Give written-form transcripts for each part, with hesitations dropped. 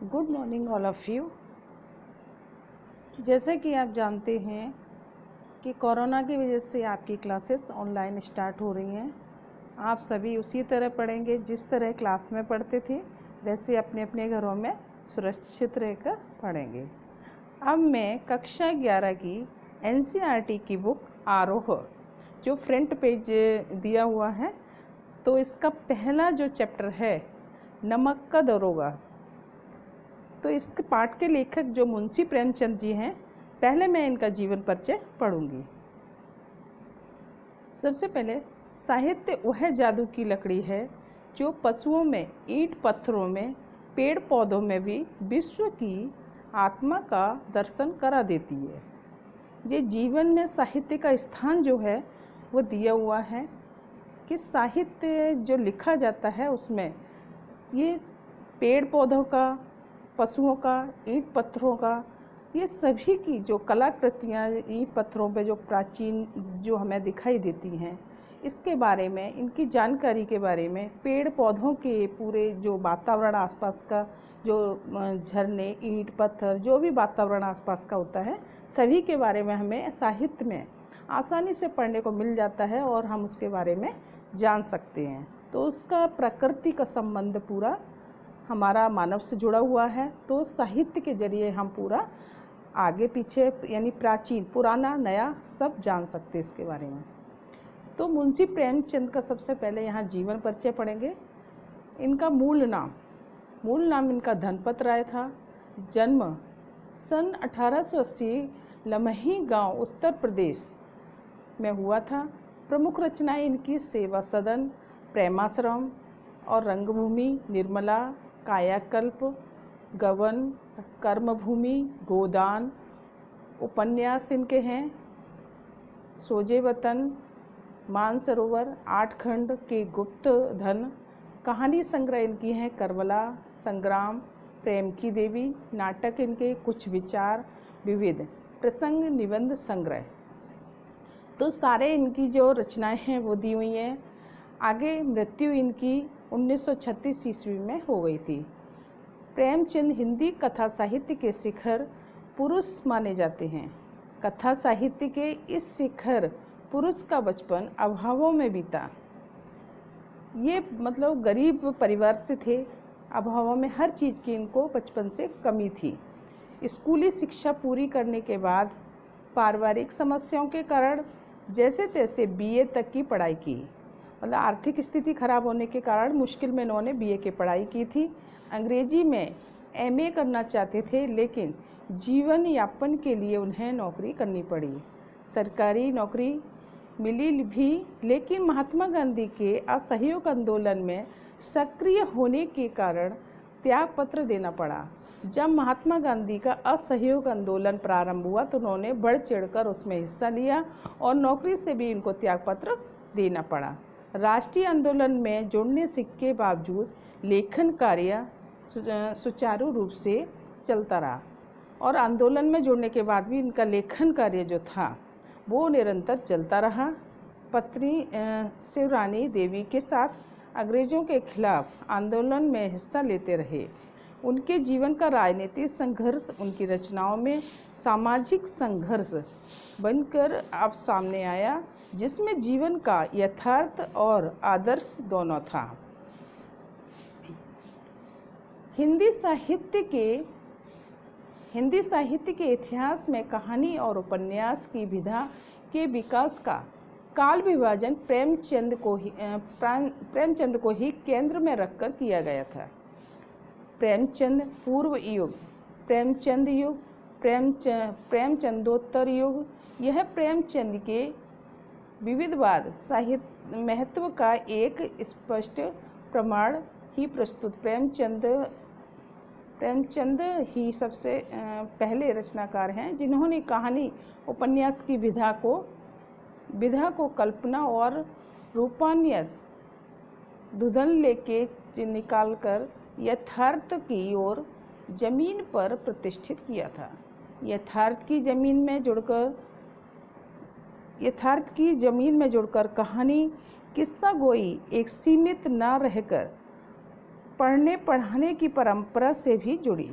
Good morning all of you. जैसे कि आप जानते हैं कि कोरोना की वजह से आपकी क्लासेस ऑनलाइन स्टार्ट हो रही हैं। आप सभी उसी तरह पढ़ेंगे जिस तरह क्लास में पढ़ते थे, वैसे अपने अपने घरों में सुरक्षित रहकर पढ़ेंगे। अब मैं कक्षा 11 की एनसीईआरटी की बुक आरोह जो फ्रंट पेज दिया हुआ है, तो इसका पहला जो चैप्टर है नमक का दरोगा, तो इस पाठ के लेखक जो मुंशी प्रेमचंद जी हैं, पहले मैं इनका जीवन परिचय पढ़ूंगी। सबसे पहले, साहित्य वह जादू की लकड़ी है जो पशुओं में, ईंट पत्थरों में, पेड़ पौधों में भी विश्व की आत्मा का दर्शन करा देती है। ये जीवन में साहित्य का स्थान जो है वो दिया हुआ है कि साहित्य जो लिखा जाता है उसमें ये पेड़ पौधों का, पशुओं का, ईंट पत्थरों का, ये सभी की जो कलाकृतियाँ ईंट पत्थरों पे जो प्राचीन जो हमें दिखाई देती हैं, इसके बारे में, इनकी जानकारी के बारे में, पेड़ पौधों के पूरे जो वातावरण आसपास का, जो झरने, ईंट पत्थर, जो भी वातावरण आसपास का होता है, सभी के बारे में हमें साहित्य में आसानी से पढ़ने को मिल जाता है और हम उसके बारे में जान सकते हैं। तो उसका प्रकृति का संबंध पूरा हमारा मानव से जुड़ा हुआ है। तो साहित्य के जरिए हम पूरा आगे पीछे यानी प्राचीन, पुराना, नया सब जान सकते हैं इसके बारे में। तो मुंशी प्रेमचंद का सबसे पहले यहाँ जीवन परिचय पढ़ेंगे। इनका मूल नाम इनका धनपत राय था। जन्म सन 1880 लमही गांव, उत्तर प्रदेश में हुआ था। प्रमुख रचनाएं इनकी सेवा सदन, प्रेमाश्रम और रंगभूमि, निर्मला, कायाकल्प, गवन, कर्मभूमि, गोदान। उपन्यास इनके हैं सोजे वतन, मानसरोवर, 8 खंड के गुप्त धन। कहानी संग्रह इनकी हैं करबला, संग्राम, प्रेम की देवी। नाटक इनके कुछ विचार, विविध, प्रसंग, निबंध संग्रह। तो सारे इनकी जो रचनाएं हैं वो दी हुई हैं। आगे मृत्यु इनकी 1936 ईस्वी में हो गई थी। प्रेमचंद हिंदी कथा साहित्य के शिखर पुरुष माने जाते हैं। कथा साहित्य के इस शिखर पुरुष का बचपन अभावों में बीता। ये मतलब गरीब परिवार से थे, अभावों में हर चीज़ की इनको बचपन से कमी थी। स्कूली शिक्षा पूरी करने के बाद पारिवारिक समस्याओं के कारण जैसे तैसे बीए तक की पढ़ाई की। मतलब आर्थिक स्थिति खराब होने के कारण मुश्किल में इन्होंने बीए की पढ़ाई की थी। अंग्रेजी में एमए करना चाहते थे, लेकिन जीवन यापन के लिए उन्हें नौकरी करनी पड़ी। सरकारी नौकरी मिली भी, लेकिन महात्मा गांधी के असहयोग आंदोलन में सक्रिय होने के कारण त्यागपत्र देना पड़ा। जब महात्मा गांधी का असहयोग आंदोलन प्रारंभ हुआ तो उन्होंने बढ़ चढ़कर उसमें हिस्सा लिया और नौकरी से भी इनको त्यागपत्र देना पड़ा। राष्ट्रीय आंदोलन में जुड़ने के बावजूद लेखन कार्य सुचारू रूप से चलता रहा और आंदोलन में जुड़ने के बाद भी इनका लेखन कार्य जो था वो निरंतर चलता रहा। पत्नी शिवरानी देवी के साथ अंग्रेज़ों के खिलाफ आंदोलन में हिस्सा लेते रहे। उनके जीवन का राजनीतिक संघर्ष उनकी रचनाओं में सामाजिक संघर्ष बनकर अब सामने आया, जिसमें जीवन का यथार्थ और आदर्श दोनों था। हिंदी साहित्य के इतिहास में कहानी और उपन्यास की विधा के विकास का काल विभाजन प्रेमचंद को ही केंद्र में रखकर किया गया था। प्रेमचंद पूर्व युग, प्रेमचंद युग, प्रेमचंदोत्तर युग, यह प्रेमचंद के विविधवाद साहित्य महत्व का एक स्पष्ट प्रमाण ही प्रस्तुत। प्रेमचंद ही सबसे पहले रचनाकार हैं जिन्होंने कहानी उपन्यास की विधा को कल्पना और रूपान्वित धुन लेके निकालकर यथार्थ की ओर जमीन पर प्रतिष्ठित किया था। यथार्थ की जमीन में जुड़कर कहानी किस्सा गोई एक सीमित न रहकर पढ़ने पढ़ाने की परंपरा से भी जुड़ी।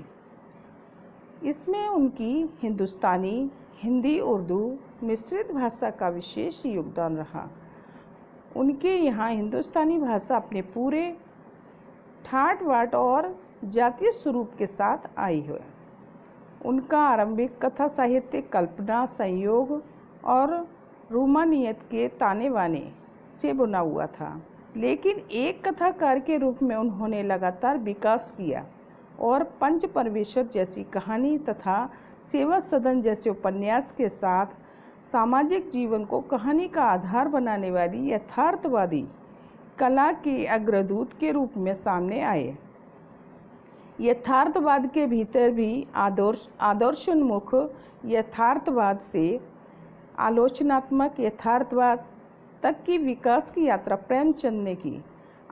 इसमें उनकी हिंदुस्तानी, हिंदी, उर्दू मिश्रित भाषा का विशेष योगदान रहा। उनके यहाँ हिंदुस्तानी भाषा अपने पूरे ठाट बाट और जातीय स्वरूप के साथ आई है। उनका आरंभिक कथा साहित्य कल्पना, संयोग और रूमानियत के ताने बाने से बुना हुआ था, लेकिन एक कथाकार के रूप में उन्होंने लगातार विकास किया और पंच परमेश्वर जैसी कहानी तथा सेवा सदन जैसे उपन्यास के साथ सामाजिक जीवन को कहानी का आधार बनाने वाली यथार्थवादी कला के अग्रदूत के रूप में सामने आए। यथार्थवाद के भीतर भी आदर्शोन्मुख यथार्थवाद से आलोचनात्मक यथार्थवाद तक की विकास की यात्रा प्रेमचंद ने की।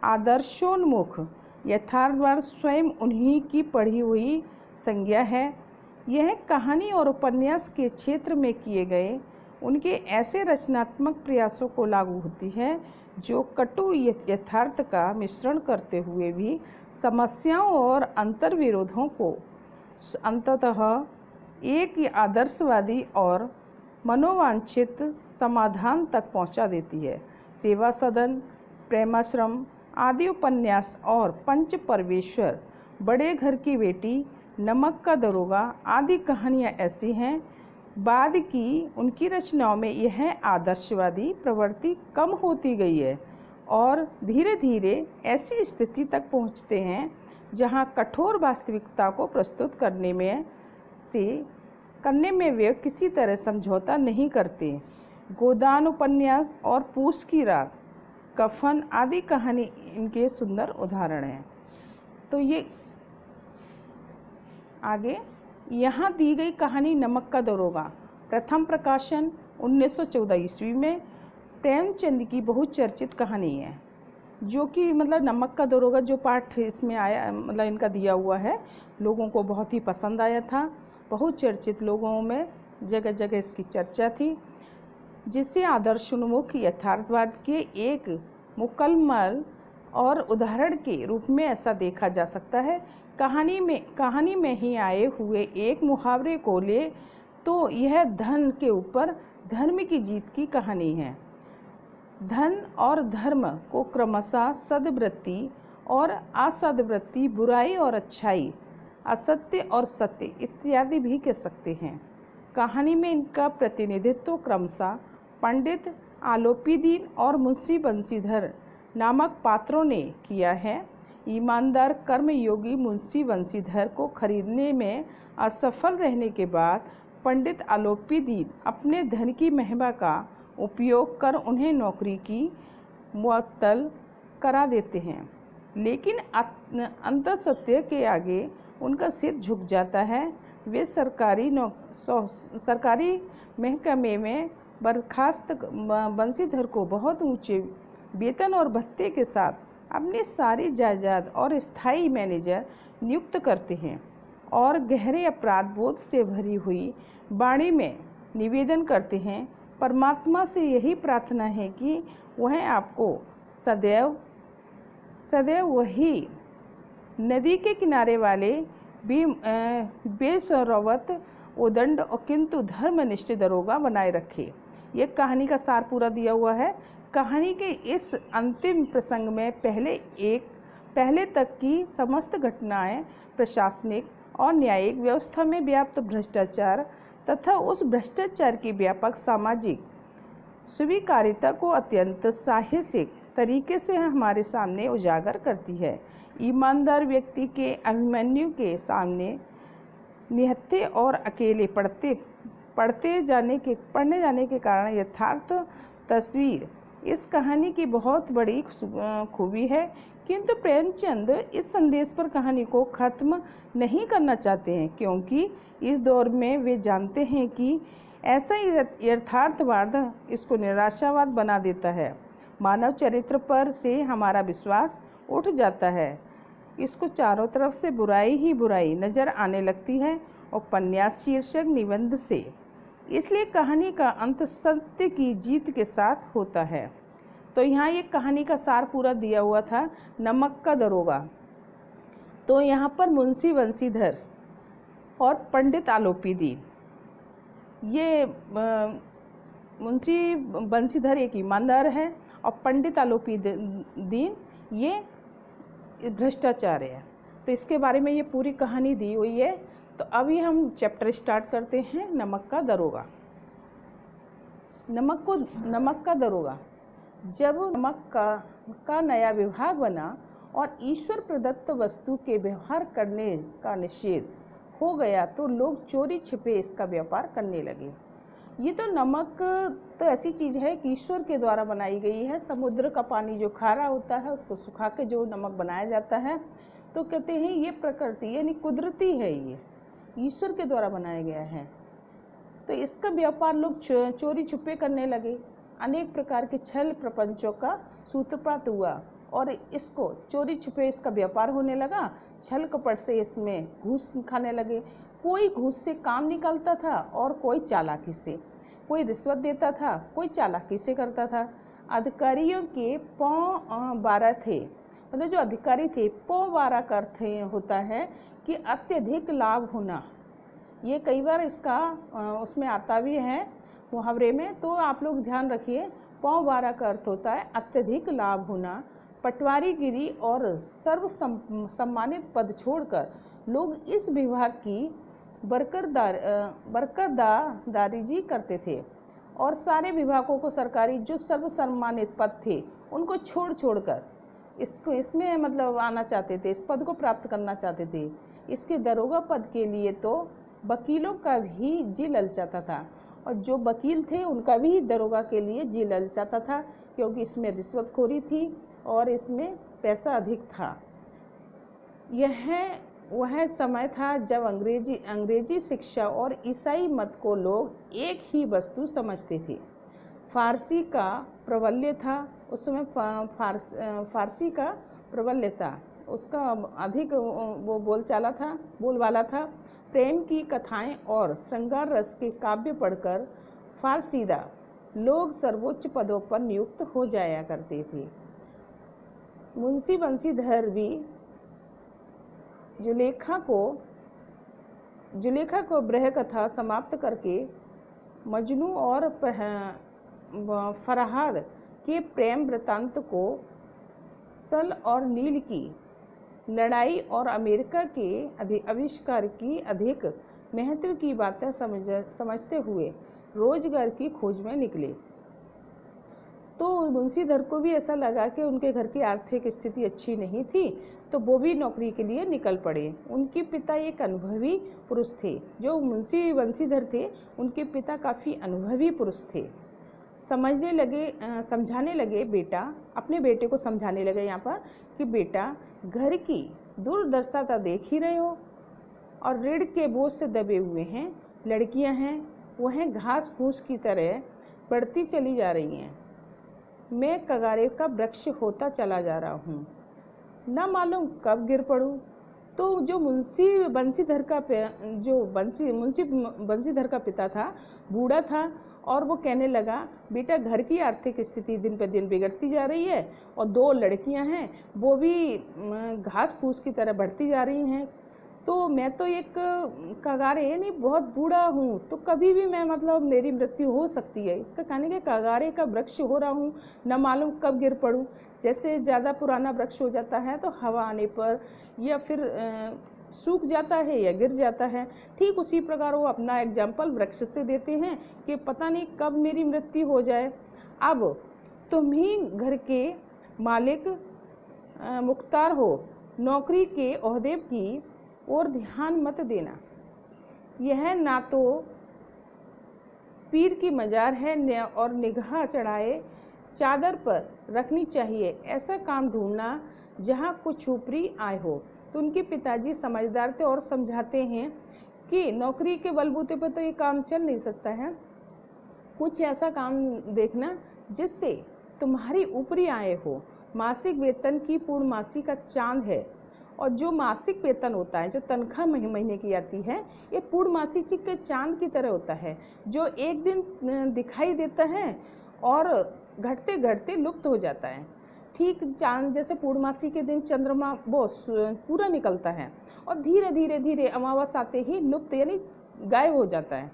आदर्शोन्मुख यथार्थवाद स्वयं उन्हीं की पढ़ी हुई संज्ञा है। यह कहानी और उपन्यास के क्षेत्र में किए गए उनके ऐसे रचनात्मक प्रयासों को लागू होती है जो कटु यथार्थ का मिश्रण करते हुए भी समस्याओं और अंतर्विरोधों को अंततः एक आदर्शवादी और मनोवांछित समाधान तक पहुंचा देती है। सेवा सदन, प्रेमाश्रम आदि उपन्यास और पंच परमेश्वर, बड़े घर की बेटी, नमक का दरोगा आदि कहानियाँ ऐसी हैं। बाद की उनकी रचनाओं में यह आदर्शवादी प्रवृत्ति कम होती गई है और धीरे धीरे ऐसी स्थिति तक पहुंचते हैं जहां कठोर वास्तविकता को प्रस्तुत करने में वे किसी तरह समझौता नहीं करते। गोदान उपन्यास और पूस की रात, कफन आदि कहानी इनके सुंदर उदाहरण हैं। तो ये आगे यहाँ दी गई कहानी नमक का दरोगा प्रथम प्रकाशन 1914 ईस्वी में प्रेमचंद की बहुचर्चित कहानी है, जो कि मतलब नमक का दरोगा जो पाठ इसमें आया मतलब इनका दिया हुआ है, लोगों को बहुत ही पसंद आया था। बहुचर्चित, लोगों में जगह जगह इसकी चर्चा थी, जिसे आदर्शोन्मुख यथार्थवाद के एक मुकम्मल और उदाहरण के रूप में ऐसा देखा जा सकता है। कहानी में ही आए हुए एक मुहावरे को ले तो यह धन के ऊपर धर्म की जीत की कहानी है। धन और धर्म को क्रमशः सद्वृत्ति और असद्वृत्ति, बुराई और अच्छाई, असत्य और सत्य इत्यादि भी कह सकते हैं। कहानी में इनका प्रतिनिधित्व क्रमशः पंडित आलोपीदीन और मुंशी बंशीधर नामक पात्रों ने किया है। ईमानदार कर्मयोगी मुंशी बंशीधर को खरीदने में असफल रहने के बाद पंडित आलोपीदीन अपने धन की महिमा का उपयोग कर उन्हें नौकरी की मुअत्तल करा देते हैं, लेकिन अंतःसत्य के आगे उनका सिर झुक जाता है। वे सरकारी महकमे में बर्खास्त बंशीधर को बहुत ऊंचे वेतन और भत्ते के साथ अपनी सारी जायदाद और स्थायी मैनेजर नियुक्त करते हैं और गहरे अपराध बोध से भरी हुई वाणी में निवेदन करते हैं, परमात्मा से यही प्रार्थना है कि वह आपको सदैव वही नदी के किनारे वाले बेशरवत उदंड और किंतु धर्मनिष्ठ दरोगा बनाए रखे। ये कहानी का सार पूरा दिया हुआ है। कहानी के इस अंतिम प्रसंग में पहले तक की समस्त घटनाएं प्रशासनिक और न्यायिक व्यवस्था में व्याप्त भ्रष्टाचार तथा उस भ्रष्टाचार की व्यापक सामाजिक स्वीकार्यता को अत्यंत साहसिक तरीके से हमारे सामने उजागर करती है। ईमानदार व्यक्ति के अभिमन्यु के सामने निहत्थे और अकेले पढ़ने जाने के कारण यथार्थ तस्वीर इस कहानी की बहुत बड़ी खूबी है। किंतु प्रेमचंद इस संदेश पर कहानी को ख़त्म नहीं करना चाहते हैं, क्योंकि इस दौर में वे जानते हैं कि ऐसा यथार्थवाद इसको निराशावाद बना देता है। मानव चरित्र पर से हमारा विश्वास उठ जाता है। इसको चारों तरफ से बुराई ही बुराई नज़र आने लगती है। उपन्यास शीर्षक निबंध से, इसलिए कहानी का अंत सत्य की जीत के साथ होता है। तो यहाँ ये कहानी का सार पूरा दिया हुआ था। नमक का दरोगा तो यहाँ पर मुंशी बंसीधर और पंडित आलोपीदीन, ये मुंशी बंसीधर एक ईमानदार है और पंडित आलोपीदीन ये भ्रष्टाचार है। तो इसके बारे में ये पूरी कहानी दी हुई है। तो अभी हम चैप्टर स्टार्ट करते हैं, नमक का दरोगा। नमक का दरोगा। जब नमक का नया विभाग बना और ईश्वर प्रदत्त वस्तु के व्यवहार करने का निषेध हो गया तो लोग चोरी छिपे इसका व्यापार करने लगे। ये तो नमक तो ऐसी चीज़ है कि ईश्वर के द्वारा बनाई गई है। समुद्र का पानी जो खारा होता है उसको सुखा के जो नमक बनाया जाता है, तो कहते हैं ये प्रकृति यानी कुदरती है, ये ईश्वर के द्वारा बनाया गया है। तो इसका व्यापार लोग चोरी छुपे करने लगे। अनेक प्रकार के छल प्रपंचों का सूत्रपात हुआ और इसको चोरी छुपे इसका व्यापार होने लगा। छल कपट से इसमें घूस खाने लगे। कोई घूस से काम निकालता था और कोई चालाकी से, कोई रिश्वत देता था, कोई चालाकी से करता था। अधिकारियों के पौ 12 थे, मतलब जो अधिकारी थे पौ 12 का अर्थ होता है कि अत्यधिक लाभ होना। ये कई बार इसका उसमें आता भी है मुहावरे में, तो आप लोग ध्यान रखिए। पौ 12 का अर्थ होता है अत्यधिक लाभ होना। पटवारीगिरी और सर्व सम्मानित पद छोड़कर लोग इस विभाग की बरकरदारी करते थे और सारे विभागों को सरकारी जो सर्व सम्मानित पद थे उनको छोड़कर इसमें मतलब आना चाहते थे, इस पद को प्राप्त करना चाहते थे। इसके दरोगा पद के लिए तो वकीलों का भी जी ललचाता था और जो वकील थे उनका भी दरोगा के लिए जी ललचाता था, क्योंकि इसमें रिश्वतखोरी थी और इसमें पैसा अधिक था। वह समय था जब अंग्रेजी शिक्षा और ईसाई मत को लोग एक ही वस्तु समझते थे। फारसी का प्रबल्य था, उस समय फारसी का प्रबल्य था, उसका अधिक वो बोलवाला था। प्रेम की कथाएं और श्रृंगार रस के काव्य पढ़कर फारसीदा लोग सर्वोच्च पदों पर नियुक्त हो जाया करते थे। मुंशी बंसीधर भी जुलेखा को ब्रह कथा समाप्त करके मजनू और फरहाद के प्रेम वृत्तांत को, सल और नील की लड़ाई और अमेरिका के आविष्कार की अधिक महत्व की बातें समझते हुए रोजगार की खोज में निकले। तो बंसीधर को भी ऐसा लगा कि उनके घर की आर्थिक स्थिति अच्छी नहीं थी, तो वो भी नौकरी के लिए निकल पड़े। उनके पिता एक अनुभवी पुरुष थे। जो मुंशी बंसीधर थे उनके पिता काफ़ी अनुभवी पुरुष थे। समझाने लगे अपने बेटे को समझाने लगे यहाँ पर कि बेटा, घर की दुर्दशा तो देख ही रहे हो और ऋण के बोझ से दबे हुए हैं। लड़कियां हैं वह घास फूस की तरह बढ़ती चली जा रही हैं। मैं कगारे का वृक्ष होता चला जा रहा हूँ, न मालूम कब गिर पड़ूँ। तो जो मुंशी बंसीधर का पिता था, बूढ़ा था और वो कहने लगा, बेटा घर की आर्थिक स्थिति दिन पे दिन बिगड़ती जा रही है और 2 लड़कियां हैं वो भी घास फूस की तरह बढ़ती जा रही हैं। तो मैं तो एक कगारे नहीं बहुत बूढ़ा हूँ, तो कभी भी मैं मतलब मेरी मृत्यु हो सकती है। इसका कहने के कगारे का वृक्ष हो रहा हूँ, न मालूम कब गिर पड़ूँ। जैसे ज़्यादा पुराना वृक्ष हो जाता है तो हवा आने पर या फिर सूख जाता है या गिर जाता है, ठीक उसी प्रकार वो अपना एग्जाम्पल वृक्ष से देते हैं कि पता नहीं कब मेरी मृत्यु हो जाए। अब तुम ही घर के मालिक मुख्तार हो, नौकरी के ओहदे की और ध्यान मत देना। यह ना तो पीर की मजार है और निगाह चढ़ाए चादर पर रखनी चाहिए। ऐसा काम ढूंढना जहाँ कुछ ऊपरी आय हो। तो उनके पिताजी समझदार थे और समझाते हैं कि नौकरी के बलबूते पर तो ये काम चल नहीं सकता है। कुछ ऐसा काम देखना जिससे तुम्हारी ऊपरी आय हो। मासिक वेतन की पूर्णमासी का चांद है और जो मासिक वेतन होता है, जो तनख्वाह महीने की आती है, ये पूर्णमासी के चांद की तरह होता है, जो एक दिन दिखाई देता है और घटते घटते लुप्त हो जाता है। ठीक चांद जैसे पूर्णमासी के दिन चंद्रमा वो पूरा निकलता है और धीरे धीरे धीरे अमावस आते ही लुप्त यानी गायब हो जाता है।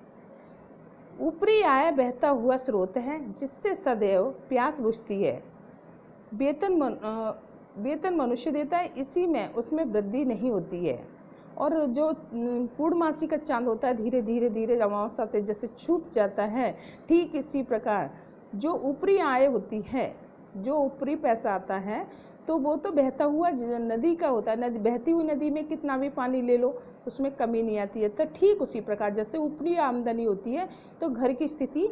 ऊपरी आय बहता हुआ स्रोत है जिससे सदैव प्यास बुझती है। वेतन मनुष्य देता है, इसी में उसमें वृद्धि नहीं होती है। और जो पूर्णमासी का चांद होता है धीरे धीरे धीरे अमावस आते जैसे छुप जाता है, ठीक इसी प्रकार जो ऊपरी आय होती है, जो ऊपरी पैसा आता है तो वो तो बहता हुआ नदी का होता है। नदी बहती हुई नदी में कितना भी पानी ले लो उसमें कमी नहीं आती है। तो ठीक उसी प्रकार जैसे ऊपरी आमदनी होती है तो घर की स्थिति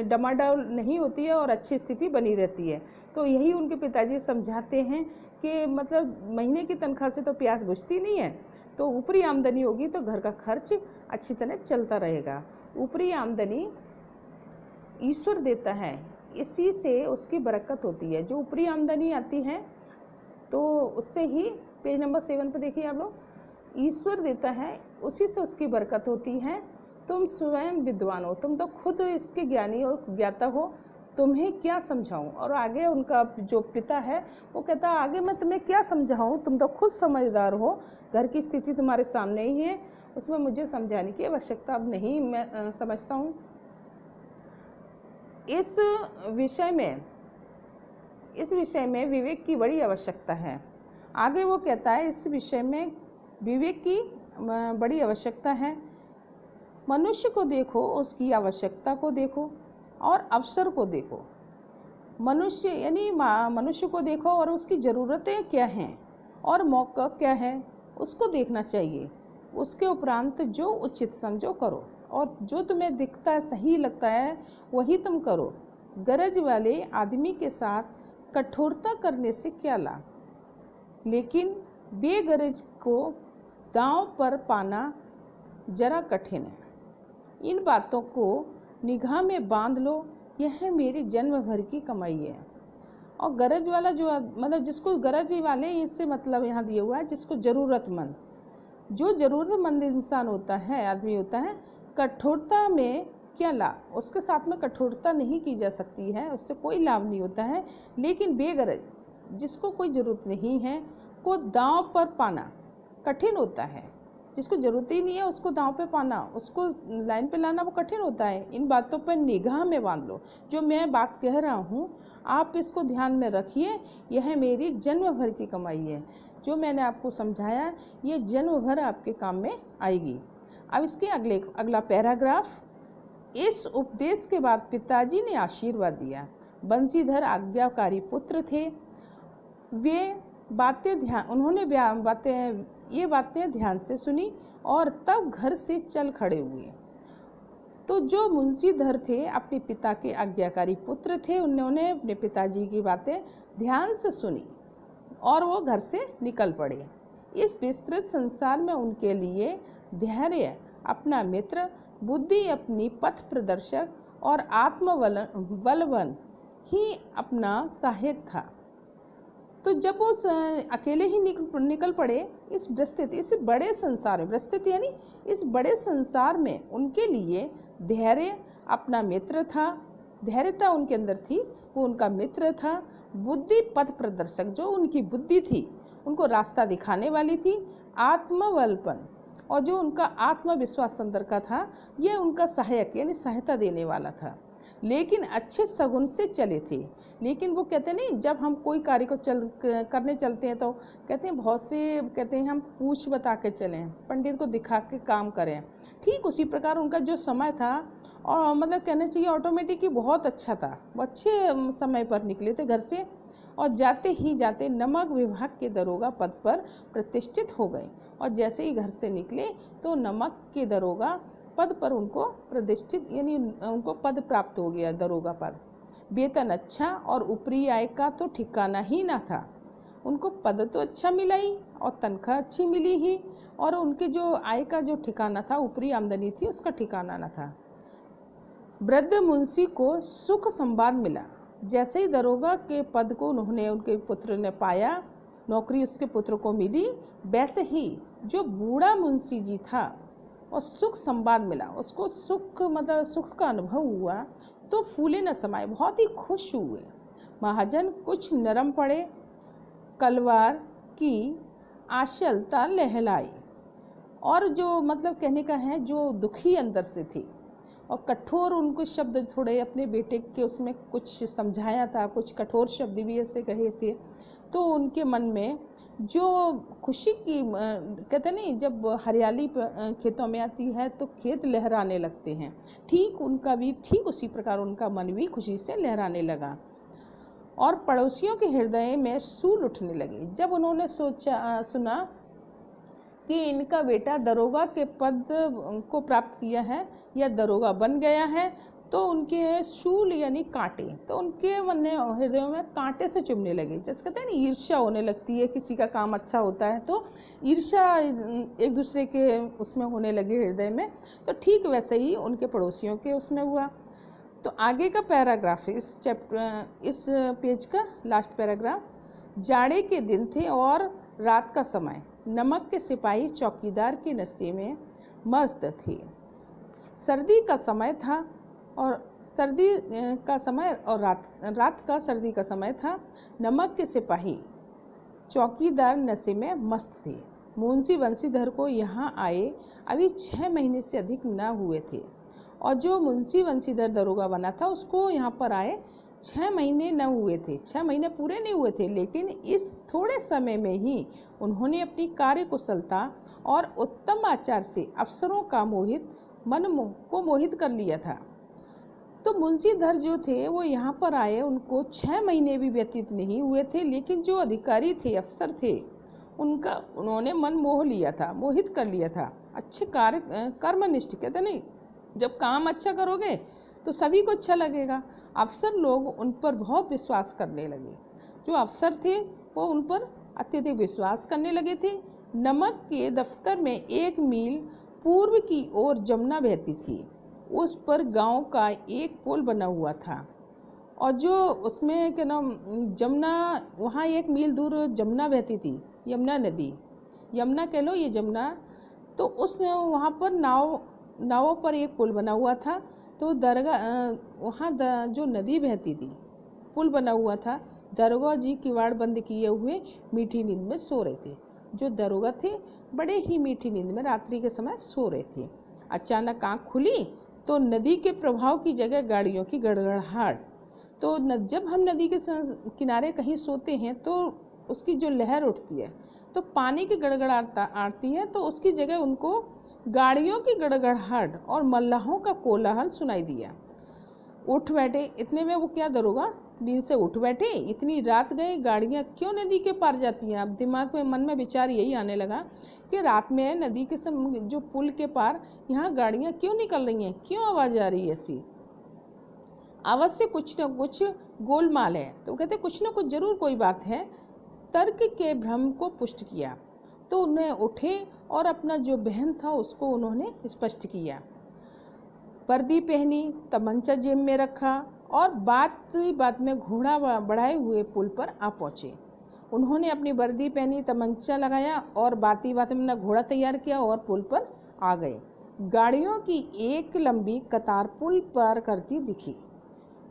डमाडोल नहीं होती है और अच्छी स्थिति बनी रहती है। तो यही उनके पिताजी समझाते हैं कि मतलब महीने की तनख्वाह से तो प्यास बुझती नहीं है, तो ऊपरी आमदनी होगी तो घर का खर्च अच्छी तरह चलता रहेगा। ऊपरी आमदनी ईश्वर देता है, इसी से उसकी बरकत होती है। जो ऊपरी आमदनी आती है तो उससे ही पेज नंबर 7 पर देखिए आप लोग, ईश्वर देता है उसी से उसकी बरकत होती है। तुम स्वयं विद्वान हो, तुम तो खुद इसके ज्ञानी हो, ज्ञाता हो, तुम्हें क्या समझाऊं। और आगे उनका जो पिता है वो कहता है आगे मैं तुम्हें क्या समझाऊं, तुम तो खुद समझदार हो, घर की स्थिति तुम्हारे सामने ही है, उसमें मुझे समझाने की आवश्यकता अब नहीं, मैं समझता हूँ। इस विषय में विवेक की बड़ी आवश्यकता है। आगे वो कहता है इस विषय में विवेक की बड़ी आवश्यकता है। मनुष्य को देखो, उसकी आवश्यकता को देखो और अवसर को देखो। मनुष्य यानी मनुष्य को देखो और उसकी ज़रूरतें क्या हैं और मौका क्या है उसको देखना चाहिए। उसके उपरांत जो उचित समझो करो और जो तुम्हें दिखता है सही लगता है वही तुम करो। गरज वाले आदमी के साथ कठोरता करने से क्या लाभ, लेकिन बेगरज को दांव पर पाना जरा कठिन है। इन बातों को निगाह में बांध लो, यह मेरी जन्म भर की कमाई है। और गरज वाला जो मतलब जिसको गरज वाले इससे मतलब यहाँ दिया हुआ है जिसको ज़रूरतमंद, जो ज़रूरतमंद इंसान होता है, आदमी होता है, कठोरता में क्या लाभ, उसके साथ में कठोरता नहीं की जा सकती है, उससे कोई लाभ नहीं होता है। लेकिन बेगरज जिसको कोई ज़रूरत नहीं है को दांव पर पाना कठिन होता है। जिसको ज़रूरत ही नहीं है उसको दांव पे पाना, उसको लाइन पे लाना वो कठिन होता है। इन बातों पर निगाह में बांध लो। जो मैं बात कह रहा हूँ आप इसको ध्यान में रखिए, यह मेरी जन्म भर की कमाई है। जो मैंने आपको समझाया ये जन्म भर आपके काम में आएगी। अब इसके अगला पैराग्राफ। इस उपदेश के बाद पिताजी ने आशीर्वाद दिया। बंशीधर आज्ञाकारी पुत्र थे। उन्होंने ये बातें ध्यान से सुनी और तब घर से चल खड़े हुए। तो जो मुंशीधर थे अपने पिता के आज्ञाकारी पुत्र थे, उन्होंने अपने पिताजी की बातें ध्यान से सुनी और वो घर से निकल पड़े। इस विस्तृत संसार में उनके लिए धैर्य अपना मित्र, बुद्धि अपनी पथ प्रदर्शक और आत्मबलवन ही अपना सहायक था। तो जब वो अकेले ही निकल पड़े इस बड़े संसार में, विस्तृत यानी इस बड़े संसार में उनके लिए धैर्य अपना मित्र था, धैर्यता उनके अंदर थी, वो उनका मित्र था। बुद्धि पथ प्रदर्शक, जो उनकी बुद्धि थी उनको रास्ता दिखाने वाली थी। आत्मबलपन, और जो उनका आत्मविश्वास अंदर का था ये उनका सहायक यानी सहायता देने वाला था। लेकिन अच्छे सगुन से चले थे। लेकिन वो कहते नहीं, जब हम कोई कार्य को करने चलते हैं तो कहते हैं बहुत से कहते हैं हम पूछ बता के चलें, पंडित को दिखा के काम करें। ठीक उसी प्रकार उनका जो समय था और मतलब कहना चाहिए ऑटोमेटिक ही बहुत अच्छा था। वो अच्छे समय पर निकले थे घर से और जाते ही जाते नमक विभाग के दरोगा पद पर प्रतिष्ठित हो गए। और जैसे ही घर से निकले तो नमक के दरोगा पद पर उनको प्रतिष्ठित यानी उनको पद प्राप्त हो गया, दरोगा पद। वेतन अच्छा और ऊपरी आय का तो ठिकाना ही ना था। उनको पद तो अच्छा मिला ही और तनख्वाह अच्छी मिली ही, और उनके जो आय का जो ठिकाना था, ऊपरी आमदनी थी, उसका ठिकाना ना था। वृद्ध मुंशी को सुख संवाद मिला। जैसे ही दरोगा के पद को उनके पुत्र ने पाया, नौकरी उसके पुत्र को मिली, वैसे ही जो बूढ़ा मुंशी जी था और सुख संवाद मिला, उसको सुख मतलब सुख का अनुभव हुआ तो फूले न समाये, बहुत ही खुश हुए। महाजन कुछ नरम पड़े, कलवार की आशलता लहलाई। और जो मतलब कहने का है, जो दुखी अंदर से थी और कठोर उनको शब्द थोड़े अपने बेटे के उसमें कुछ समझाया था, कुछ कठोर शब्द भी ऐसे कहे थे, तो उनके मन में जो खुशी की कहते नहीं, जब हरियाली खेतों में आती है तो खेत लहराने लगते हैं, ठीक उनका भी ठीक उसी प्रकार उनका मन भी खुशी से लहराने लगा। और पड़ोसियों के हृदय में सूल उठने लगे जब उन्होंने सुना कि इनका बेटा दरोगा के पद को प्राप्त किया है या दरोगा बन गया है। तो उनके शूल यानी कांटे, तो उनके मन हृदयों में कांटे से चुभने लगे। जैसे कहते हैं ना, ईर्ष्या होने लगती है, किसी का काम अच्छा होता है तो ईर्ष्या एक दूसरे के उसमें होने लगे हृदय में। तो ठीक वैसे ही उनके पड़ोसियों के उसमें हुआ। तो आगे का पैराग्राफ, इस पेज का लास्ट पैराग्राफ। जाड़े के दिन थे और रात का समय, नमक के सिपाही चौकीदार के नशे में मस्त थे। सर्दी का समय था और रात का सर्दी का समय था। नमक के सिपाही चौकीदार नशे में मस्त थे। मुंशी बंसीधर को यहाँ आए अभी 6 महीने से अधिक न हुए थे, और जो मुंशी बंसीधर दरोगा बना था उसको यहाँ पर आए 6 महीने न हुए थे, 6 महीने पूरे नहीं हुए थे। लेकिन इस थोड़े समय में ही उन्होंने अपनी कार्यकुशलता और उत्तम आचार से अफसरों का मन को मोहित कर लिया था। तो मुंशीधर जो थे वो यहाँ पर आए, उनको 6 महीने भी व्यतीत नहीं हुए थे, लेकिन जो अधिकारी थे, अफसर थे, उन्होंने मन मोहित कर लिया था। अच्छे कर्मनिष्ठ, कहते नहीं, जब काम अच्छा करोगे तो सभी को अच्छा लगेगा। अफसर लोग उन पर बहुत विश्वास करने लगे। जो अफसर थे वो उन पर अत्यधिक विश्वास करने लगे थे। नमक के दफ्तर में 1 मील पूर्व की ओर जमुना बहती थी। उस पर गांव का एक पुल बना हुआ था, और जो उसमें क्या नाम जमुना, वहाँ 1 मील दूर जमुना बहती थी, यमुना नदी, यमुना कह लो ये जमुना। तो उस वहाँ पर नावों पर एक पुल बना हुआ था। तो वहाँ जो नदी बहती थी, पुल बना हुआ था। दरोगा जी किवाड़ बंद किए हुए मीठी नींद में सो रहे थे। जो दरोगा थे बड़े ही मीठी नींद में रात्रि के समय सो रहे थे। अचानक आँख खुली तो नदी के प्रभाव की जगह गाड़ियों की गड़गड़ाहट। तो जब हम नदी के किनारे कहीं सोते हैं तो उसकी जो लहर उठती है तो पानी की गड़गड़ाहट आती है, तो उसकी जगह उनको गाड़ियों की गड़गड़ाहट और मल्लाहों का कोलाहल सुनाई दिया। उठ बैठे, इतने में वो क्या दरोगा नींद से उठ बैठे। इतनी रात गए, गाड़ियाँ क्यों नदी के पार जाती हैं। अब दिमाग में मन में विचार यही आने लगा कि रात में नदी के जो पुल के पार यहाँ गाड़ियाँ क्यों निकल रही हैं, क्यों आवाज़ आ रही है ऐसी। अवश्य कुछ न कुछ गोलमाल है। तो कहते कुछ न कुछ जरूर कोई बात है। तर्क के भ्रम को पुष्ट किया तो उन्हें उठे और अपना जो बहन था उसको उन्होंने स्पष्ट किया। वर्दी पहनी, तमंचा जेब में रखा और बात में घोड़ा बढ़ाए हुए पुल पर आ पहुँचे। उन्होंने अपनी वर्दी पहनी, तमंचा लगाया और बात में अपना घोड़ा तैयार किया और पुल पर आ गए। गाड़ियों की एक लंबी कतार पुल पार करती दिखी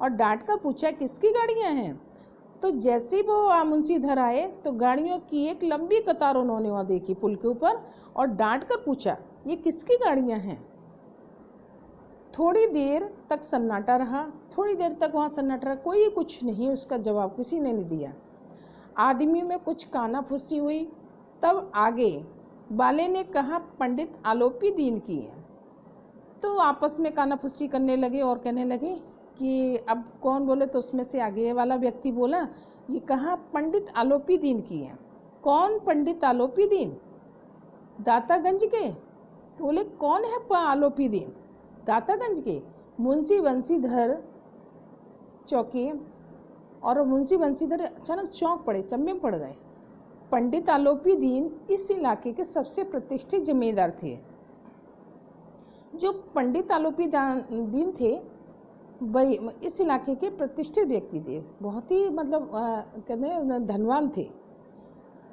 और डांट कर पूछा, किसकी गाड़ियाँ हैं। तो जैसे वो मुंशीधर आए तो गाड़ियों की एक लंबी कतार उन्होंने वहाँ देखी पुल के ऊपर, और डांट कर पूछा, ये किसकी गाड़ियाँ हैं। थोड़ी देर तक सन्नाटा रहा, थोड़ी देर तक वहाँ सन्नाटा रहा, कोई कुछ नहीं, उसका जवाब किसी ने नहीं दिया। आदमियों में कुछ कानाफूसी हुई। तब आगे वाले ने कहा, पंडित आलोपी दीन की है। तो आपस में कानाफूसी करने लगे और कहने लगे कि अब कौन बोले। तो उसमें से आगे वाला व्यक्ति बोला, ये कहा पंडित आलोपी दीन की है। कौन पंडित आलोपी दीन? दातागंज के। तो बोले कौन है आलोपी दीन? दातागंज के। मुंशी बंसीधर चौके, और मुंशी बंसीधर अचानक चौंक पड़े, चम्मे पड़ गए। पंडित आलोपी दीन इस इलाके के सबसे प्रतिष्ठित जमींदार थे। जो पंडित आलोपी दीन थे वही इस इलाके के प्रतिष्ठित व्यक्ति थे, बहुत ही मतलब कहते हैं धनवान थे,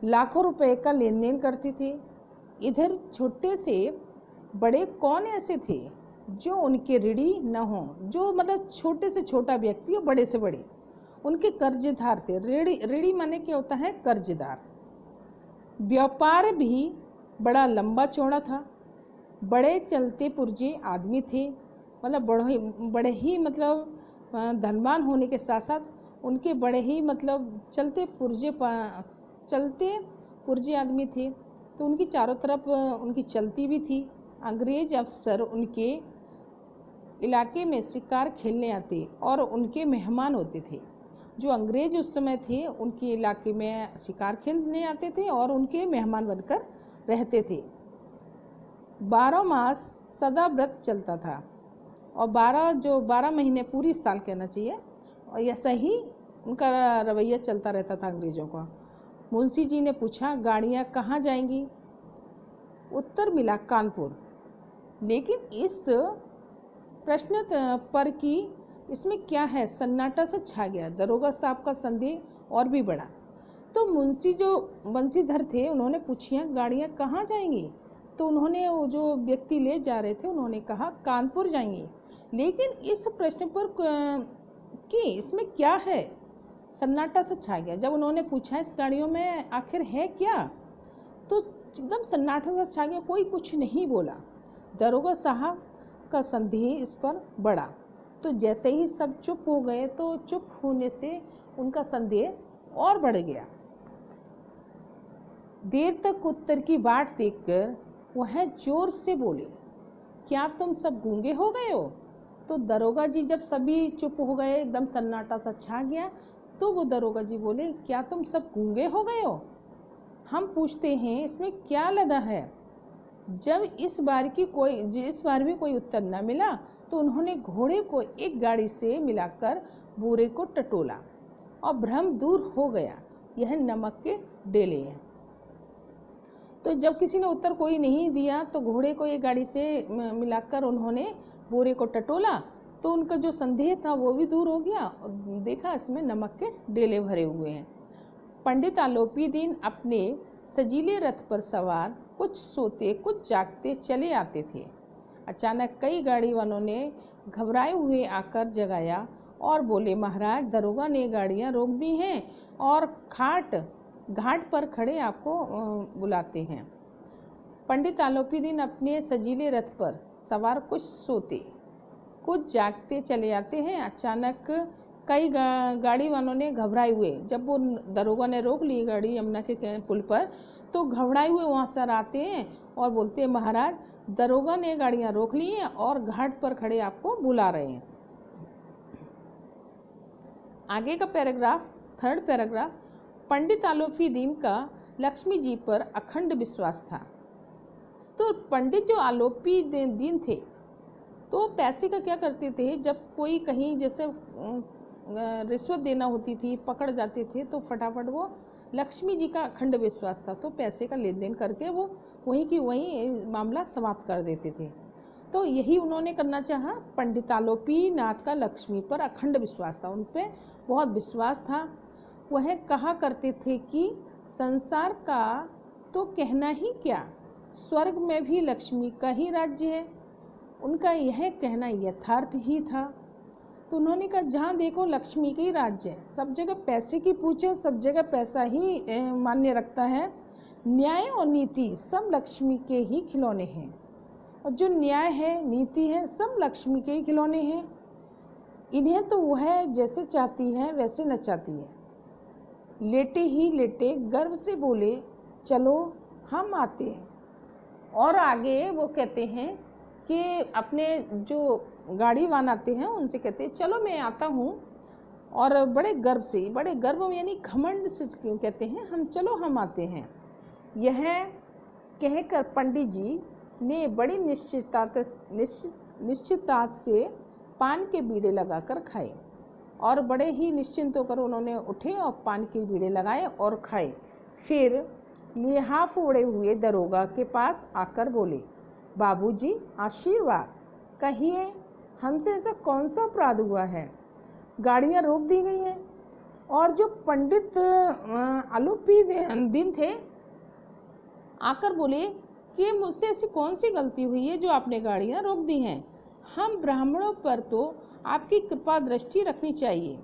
लाखों रुपए का लेन देन करते थे। इधर छोटे से बड़े कौन ऐसे थे जो उनके ऋणी न हों, जो मतलब छोटे से छोटा व्यक्ति और बड़े से बड़े उनके कर्जदार थे। ऋणी, ऋणी माने क्या होता है? कर्जदार। व्यापार भी बड़ा लंबा चौड़ा था। बड़े चलते पुर्जे आदमी थे, मतलब बड़े ही मतलब धनवान होने के साथ साथ उनके बड़े ही मतलब चलते पुर्जे आदमी थे। तो उनकी चारों तरफ उनकी चलती भी थी। अंग्रेज अफसर उनके इलाके में शिकार खेलने आते और उनके मेहमान होते थे। जो अंग्रेज उस समय थे उनके इलाके में शिकार खेलने आते थे और उनके मेहमान बनकर रहते थे। 12 मास सदा व्रत चलता था और 12 महीने पूरी साल कहना चाहिए, और ऐसा ही उनका रवैया चलता रहता था अंग्रेज़ों का। मुंशी जी ने पूछा, गाड़ियाँ कहाँ जाएंगी? उत्तर मिला, कानपुर। लेकिन इस प्रश्न पर कि इसमें क्या है, सन्नाटा सा छा गया। दरोगा साहब का संदेह और भी बढ़ा। तो मुंशी जो बंशीधर थे उन्होंने पूछिया, गाड़ियाँ कहाँ जाएंगी? तो उन्होंने, वो जो व्यक्ति ले जा रहे थे, उन्होंने कहा कानपुर जाएंगी। लेकिन इस प्रश्न पर कि इसमें क्या है, सन्नाटा सा छा गया। जब उन्होंने पूछा इस गाड़ियों में आखिर है क्या, तो एकदम सन्नाटा सा छा गया, कोई कुछ नहीं बोला। दरोगा साहब का संदेह इस पर बढ़ा। तो जैसे ही सब चुप हो गए तो चुप होने से उनका संदेह और बढ़ गया। देर तक उत्तर की बाट देखकर वह जोर से बोले, क्या तुम सब गूंगे हो गए हो? तो दरोगा जी, जब सभी चुप हो गए, एकदम सन्नाटा सा छा गया, तो वो दरोगा जी बोले, क्या तुम सब गूंगे हो गए हो? हम पूछते हैं इसमें क्या लदा है? जब इस बार भी कोई उत्तर न मिला तो उन्होंने घोड़े को एक गाड़ी से मिलाकर बूरे को टटोला और भ्रम दूर हो गया, यह नमक के डेले हैं। तो जब किसी ने उत्तर कोई नहीं दिया तो घोड़े को एक गाड़ी से मिलाकर उन्होंने बूरे को टटोला, तो उनका जो संदेह था वो भी दूर हो गया। देखा इसमें नमक के डेले भरे हुए हैं। पंडित आलोपी दिन अपने सजीले रथ पर सवार कुछ सोते कुछ जागते चले आते थे। अचानक कई गाड़ी वालों ने घबराए हुए आकर जगाया और बोले, महाराज, दरोगा ने गाड़ियां रोक दी हैं और घाट पर खड़े आपको बुलाते हैं। पंडित आलोपी दिन अपने सजीले रथ पर सवार कुछ सोते कुछ जागते चले आते हैं। अचानक कई गाड़ी वालों ने घबराए हुए, जब वो दरोगा ने रोक ली गाड़ी यमुना के पुल पर, तो घबराए हुए वहाँ सर आते हैं और बोलते हैं, महाराज, दरोगा ने गाड़ियाँ रोक ली हैं और घाट पर खड़े आपको बुला रहे हैं। आगे का पैराग्राफ, 3rd पैराग्राफ। पंडित आलोपी दिन का लक्ष्मी जी पर अखंड विश्वास था। तो पंडित जो आलोपी दिन थे तो पैसे का क्या करते थे, जब कोई कहीं जैसे रिश्वत देना होती थी, पकड़ जाते थे, तो फटाफट वो लक्ष्मी जी का अखंड विश्वास था, तो पैसे का लेन देन करके वो वहीं की वहीं मामला समाप्त कर देते थे। तो यही उन्होंने करना चाहा। पंडित आलोपी नाथ का लक्ष्मी पर अखंड विश्वास था, उन पर बहुत विश्वास था। वह कहा करते थे कि संसार का तो कहना ही क्या, स्वर्ग में भी लक्ष्मी का ही राज्य है। उनका यह कहना यथार्थ ही था। तो उन्होंने कहा, जहाँ देखो लक्ष्मी का ही राज्य है, सब जगह पैसे की पूछे, सब जगह पैसा ही मान्य रखता है। न्याय और नीति सब लक्ष्मी के ही खिलौने हैं, और जो न्याय है, नीति है, सब लक्ष्मी के ही खिलौने हैं। इन्हें तो वह जैसे चाहती है वैसे नचाती है। लेटे ही लेटे गर्व से बोले, चलो हम आते हैं। और आगे वो कहते हैं कि अपने जो गाड़ी वाहन आते हैं उनसे कहते हैं, चलो मैं आता हूँ। और बड़े गर्व से, बड़े गर्व यानी घमंड से कहते हैं, हम आते हैं। यह कहकर पंडित जी ने बड़ी निश्चितता से पान के बीड़े लगाकर खाए, और बड़े ही निश्चिंत होकर उन्होंने उठे और पान के बीड़े लगाए और खाए। फिर लिहाफ ओढ़े हुए दरोगा के पास आकर बोले, बाबूजी, आशीर्वाद, कहिए हमसे ऐसा कौन सा अपराध हुआ है? गाड़ियाँ रोक दी गई हैं। और जो पंडित आलोपी दिन थे आकर बोले कि मुझसे ऐसी कौन सी गलती हुई है जो आपने गाड़ियाँ रोक दी हैं? हम ब्राह्मणों पर तो आपकी कृपा दृष्टि रखनी चाहिए।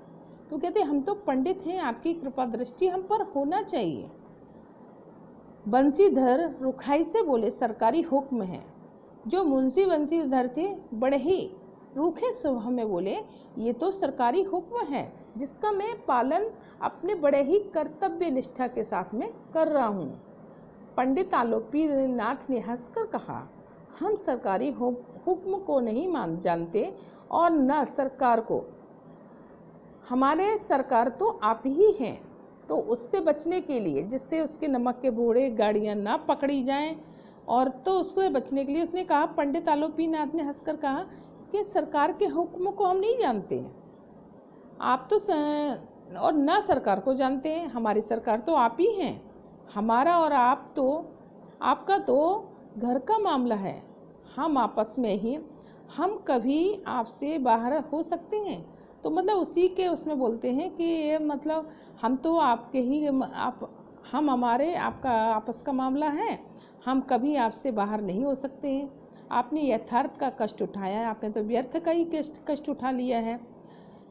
तो कहते हम तो पंडित हैं, आपकी कृपा दृष्टि हम पर होना चाहिए। बंसीधर रुखाई से बोले, सरकारी हुक्म है। जो मुंशी बंसीधर थे बड़े ही रूखे स्वभाव में बोले, ये तो सरकारी हुक्म है जिसका मैं पालन अपने बड़े ही कर्तव्य निष्ठा के साथ में कर रहा हूँ। पंडित आलोपी नाथ ने हंसकर कहा, हम सरकारी हुक्म को नहीं जानते और न सरकार को। हमारे सरकार तो आप ही हैं। तो उससे बचने के लिए, जिससे उसके नमक के घोड़े गाड़ियाँ ना पकड़ी जाएं, और तो उसको बचने के लिए उसने कहा, पंडित आलोपी नाथ ने हंसकर कहा कि सरकार के हुक्म को हम नहीं जानते हैं, आप तो और ना सरकार को जानते हैं, हमारी सरकार तो आप ही हैं। हमारा और आपका तो घर का मामला है, हम आपस में ही, हम कभी आपसे बाहर हो सकते हैं। तो मतलब उसी के उसमें बोलते हैं कि ये मतलब हम तो आपके ही हम हमारे आपका आपस का मामला है, हम कभी आपसे बाहर नहीं हो सकते हैं। आपने यथार्थ का कष्ट उठाया है, आपने तो व्यर्थ का ही कष्ट उठा लिया है।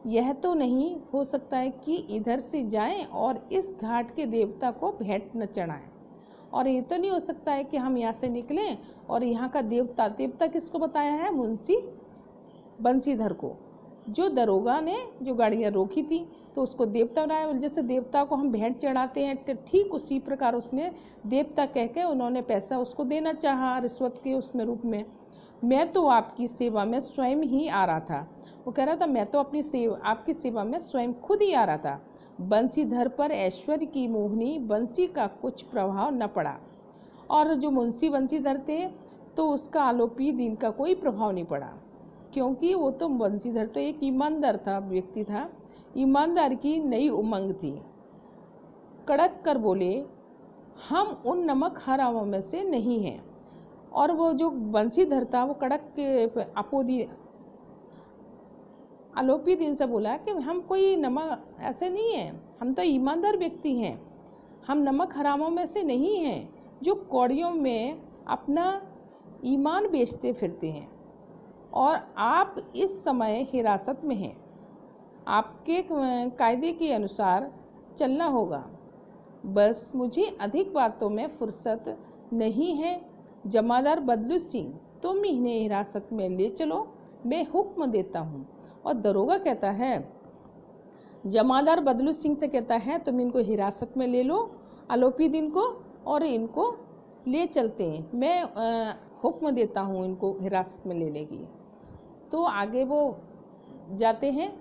यह तो नहीं हो सकता है कि इधर से जाएं और इस घाट के देवता को भेंट न चढ़ाएं, और ये तो नहीं हो सकता है कि हम यहाँ से निकलें और यहाँ का देवता किसको बताया है? मुंशी बंसीधर को। जो दरोगा ने जो गाड़ियाँ रोकी थी तो उसको देवता बनाया। जैसे देवता को हम भेंट चढ़ाते हैं, ठीक उसी प्रकार उसने देवता कह के उन्होंने पैसा उसको देना चाहा रिश्वत के उसमें रूप में। मैं तो आपकी सेवा में स्वयं ही आ रहा था। वो कह रहा था, मैं तो आपकी सेवा में स्वयं खुद ही आ रहा था। बंसीधर पर ऐश्वर्य की मोहनी बंसी का कुछ प्रभाव न पड़ा, और जो मुंशी बंसीधर थे तो उसका आलोपी दीन का कोई प्रभाव नहीं पड़ा, क्योंकि वो तो बंसीधर तो एक ईमानदार था, व्यक्ति था, ईमानदार की नई उमंग थी। कड़क कर बोले, हम उन नमक हरामों में से नहीं हैं। और वो जो बंसीधर था वो कड़क के आलोपी दिन से बोला कि हम कोई नमक ऐसे नहीं हैं, हम तो ईमानदार व्यक्ति हैं, हम नमक हरामों में से नहीं हैं जो कौड़ियों में अपना ईमान बेचते फिरते हैं। और आप इस समय हिरासत में हैं, आपके कायदे के अनुसार चलना होगा। बस मुझे अधिक बातों में फुर्सत नहीं है। जमादार बदलू सिंह, तुम इन्हें हिरासत में ले चलो, मैं हुक्म देता हूँ। और दरोगा कहता है, जमादार बदलू सिंह से कहता है, तुम इनको हिरासत में ले लो, आलोपी दिन को, और इनको ले चलते हैं, मैं हुक्म देता हूँ इनको हिरासत में लेने की। तो आगे वो जाते हैं।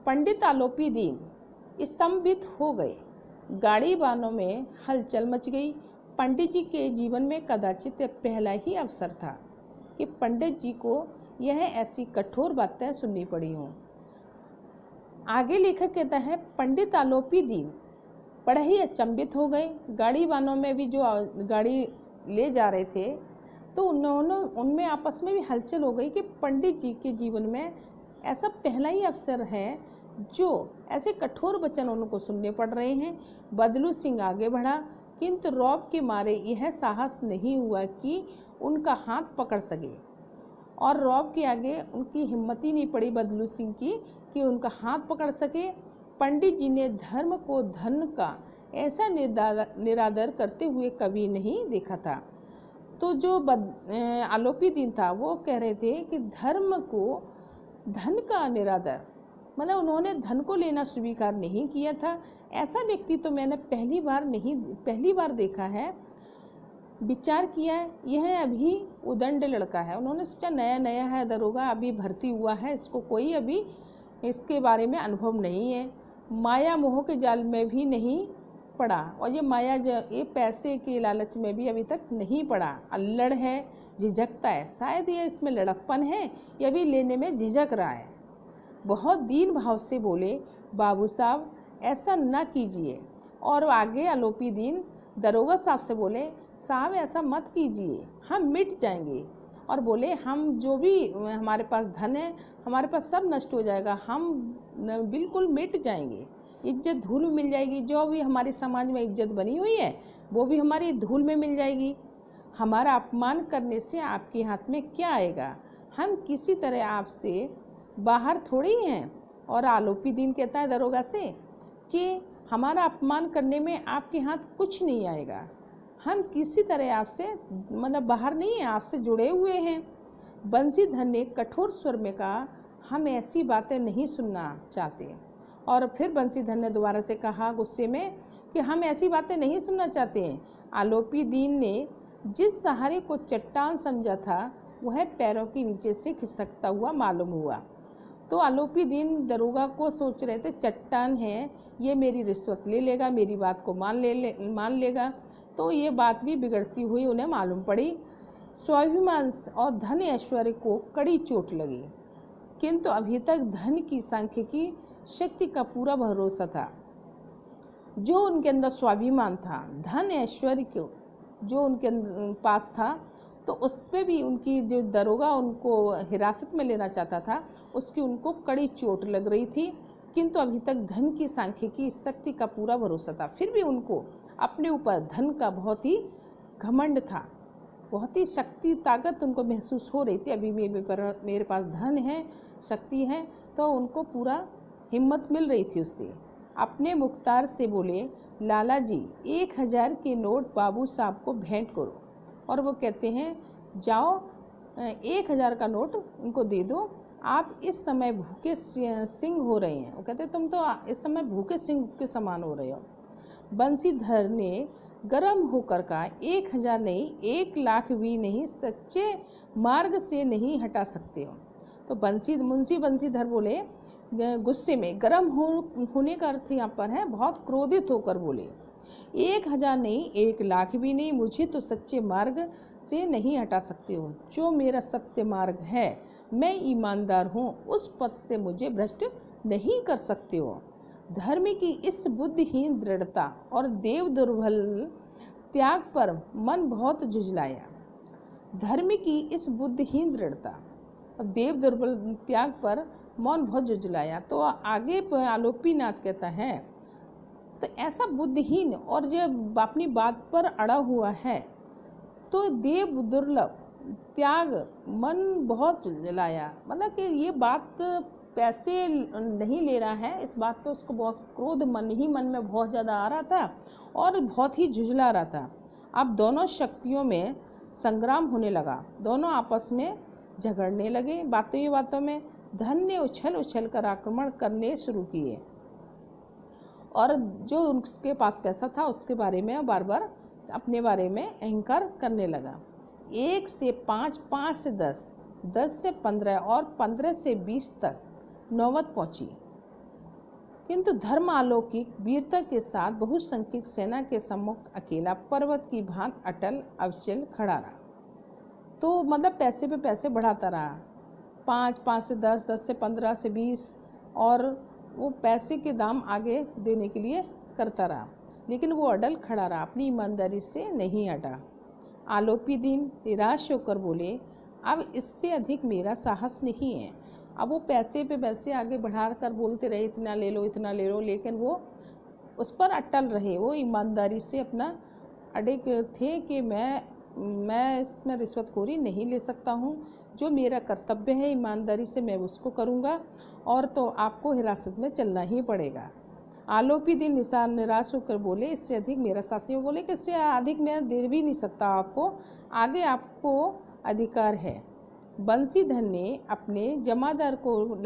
पंडित आलोपी दीन स्तंभित हो गए। गाड़ी बानों में हलचल मच गई। पंडित जी के जीवन में कदाचित पहला ही अवसर था कि पंडित जी को यह ऐसी कठोर बातें सुननी पड़ी हों। आगे लेखक कहता है, पंडित आलोपी दीन बड़े ही अचंभित हो गए। गाड़ी बानों में भी जो गाड़ी ले जा रहे थे तो उनमें आपस में भी हलचल हो गई कि पंडित जी के जीवन में ऐसा पहला ही अवसर है जो ऐसे कठोर वचन उनको सुनने पड़ रहे हैं। बदलू सिंह आगे बढ़ा, किंतु रौब के मारे यह साहस नहीं हुआ कि उनका हाथ पकड़ सके, और रौब के आगे उनकी हिम्मत ही नहीं पड़ी बदलू सिंह की कि उनका हाथ पकड़ सके। पंडित जी ने धर्म को धन का ऐसा निरादर करते हुए कभी नहीं देखा था। तो जो आलोपी दिन था वो कह रहे थे कि धर्म को धन का निरादर, मतलब उन्होंने धन को लेना स्वीकार नहीं किया था। ऐसा व्यक्ति तो मैंने पहली बार देखा है, विचार किया है। यह अभी उदंड लड़का है, उन्होंने सोचा नया नया है दरोगा, अभी भर्ती हुआ है, इसको कोई अभी इसके बारे में अनुभव नहीं है, माया मोह के जाल में भी नहीं पड़ा, और ये पैसे के लालच में भी अभी तक नहीं पड़ा। अल्लड़ है, झिझकता है, शायद ये इसमें लड़कपन है, यह भी लेने में झिझक रहा है। बहुत दीन भाव से बोले, बाबू साहब ऐसा न कीजिए। और आगे आलोपी दीन दरोगा साहब से बोले, साहब ऐसा मत कीजिए, हम मिट जाएंगे। और बोले, हम जो भी हमारे पास धन है, हमारे पास सब नष्ट हो जाएगा, हम बिल्कुल मिट जाएंगे, इज्जत धूल में मिल जाएगी, जो भी हमारे समाज में इज्जत बनी हुई है वो भी हमारी धूल में मिल जाएगी। हमारा अपमान करने से आपके हाथ में क्या आएगा, हम किसी तरह आपसे बाहर थोड़ी हैं, और आलोपी दीन कहता है दरोगा से कि हमारा अपमान करने में आपके हाथ कुछ नहीं आएगा, हम किसी तरह आपसे मतलब बाहर नहीं है, आपसे जुड़े हुए हैं। बंसीधर ने कठोर स्वर में कहा, हम ऐसी बातें नहीं सुनना चाहते। और फिर बंसीधर ने दोबारा से कहा गुस्से में कि हम ऐसी बातें नहीं सुनना चाहते हैं। आलोपी दीन ने जिस सहारे को चट्टान समझा था वह पैरों के नीचे से खिसकता हुआ मालूम हुआ। तो आलोपी दीन दरोगा को सोच रहे थे चट्टान है, ये मेरी रिश्वत ले लेगा, मेरी बात को मान लेगा। तो ये बात भी बिगड़ती हुई उन्हें मालूम पड़ी। स्वाभिमान और धन ऐश्वर्य को कड़ी चोट लगी, किंतु अभी तक धन की सांख्यिकी शक्ति का पूरा भरोसा था। जो उनके अंदर स्वाभिमान था, धन ऐश्वर्य को जो उनके पास था, तो उस पर भी उनकी जो दरोगा उनको हिरासत में लेना चाहता था उसकी उनको कड़ी चोट लग रही थी। किंतु अभी तक धन की सांख्यिकी शक्ति का पूरा भरोसा था। फिर भी उनको अपने ऊपर धन का बहुत ही घमंड था, बहुत ही शक्ति ताकत उनको महसूस हो रही थी। अभी मेरे पास धन है, शक्ति है, तो उनको पूरा हिम्मत मिल रही थी उससे। अपने मुख्तार से बोले, लाला जी 1000 के नोट बाबू साहब को भेंट करो। और वो कहते हैं जाओ 1000 का नोट उनको दे दो, आप इस समय भूखे सिंह हो रहे हैं। वो कहते तुम तो इस समय भूखे सिंह के समान हो रहे हो। बंसीधर ने गर्म होकर कहा, 1000 नहीं, 1 लाख भी नहीं, सच्चे मार्ग से नहीं हटा सकते हो। तो मुंशी बंसीधर बोले गुस्से में, गर्म होने का अर्थ यहाँ पर है बहुत क्रोधित होकर बोले, 1000 नहीं, 1 लाख भी नहीं, मुझे तो सच्चे मार्ग से नहीं हटा सकते हो। जो मेरा सत्य मार्ग है, मैं ईमानदार हूँ, उस पथ से मुझे भ्रष्ट नहीं कर सकते हो। धर्म की इस बुद्धिहीन दृढ़ता और देव दुर्बल त्याग पर मन बहुत झुंझलाया। धर्म की इस बुद्धिहीन दृढ़ता और देव दुर्बल त्याग पर मन बहुत झुंझलाया। तो आगे पर आलोपी नाथ कहता है, तो ऐसा बुद्धिहीन और जब अपनी बात पर अड़ा हुआ है, तो देव दुर्लभ त्याग मन बहुत झुंझलाया। मतलब कि ये बात पैसे नहीं ले रहा है, इस बात पे उसको बहुत क्रोध मन में बहुत ज़्यादा आ रहा था और बहुत ही झुंझला रहा था। अब दोनों शक्तियों में संग्राम होने लगा, दोनों आपस में झगड़ने लगे। बातों में धन ने उछल कर आक्रमण करने शुरू किए और जो उसके पास पैसा था उसके बारे में बार बार अपने बारे में अहंकार करने लगा। 1 से 5, 5 से 10, 10 से 15 और 15 से 20 तक नौबत पहुंची। किंतु धर्म अलौकिक वीरता के साथ बहुसंख्यक सेना के सम्मुख अकेला पर्वत की भांति अटल अविचल खड़ा रहा। तो मतलब पैसे पे पैसे बढ़ाता रहा, 5, 5 से 10, 10 से 15 से 20, और वो पैसे के दाम आगे देने के लिए करता रहा, लेकिन वो अटल खड़ा रहा, अपनी ईमानदारी से नहीं हटा। आलोपी दीन निराश होकर बोले, अब इससे अधिक मेरा साहस नहीं है। अब वो पैसे पे पैसे आगे बढ़ा कर बोलते रहे, इतना ले लो, इतना ले लो, लेकिन वो उस पर अटल रहे। वो ईमानदारी से अपना अड़िग थे कि मैं इसमें रिश्वतखोरी नहीं ले सकता हूँ, जो मेरा कर्तव्य है ईमानदारी से मैं उसको करूँगा, और तो आपको हिरासत में चलना ही पड़ेगा। आलोपी दीन निराश होकर बोले, इससे अधिक मेरा साहस नहीं। बोले कि इससे अधिक मैं दे भी नहीं सकता आपको, आगे आपको अधिकार है। बंसीधर ने अपने जमादार को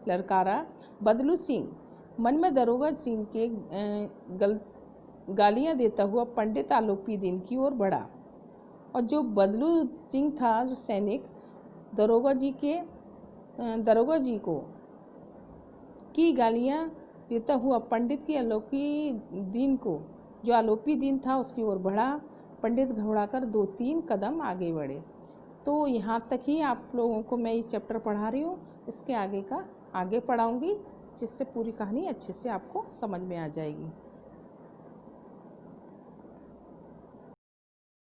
ललकारा। बदलू सिंह मन में दरोगा सिंह के गालियां देता हुआ पंडित आलोपी दीन की ओर बढ़ा, और जो बदलू सिंह था, जो सैनिक दरोगा जी को की गालियां देता हुआ पंडित की आलोपी दीन को, जो आलोपी दीन था, उसकी ओर बढ़ा। पंडित घबराकर 2-3 कदम आगे बढ़े। तो यहाँ तक ही आप लोगों को मैं ये चैप्टर पढ़ा रही हूँ, इसके आगे का आगे पढ़ाऊँगी, जिससे पूरी कहानी अच्छे से आपको समझ में आ जाएगी।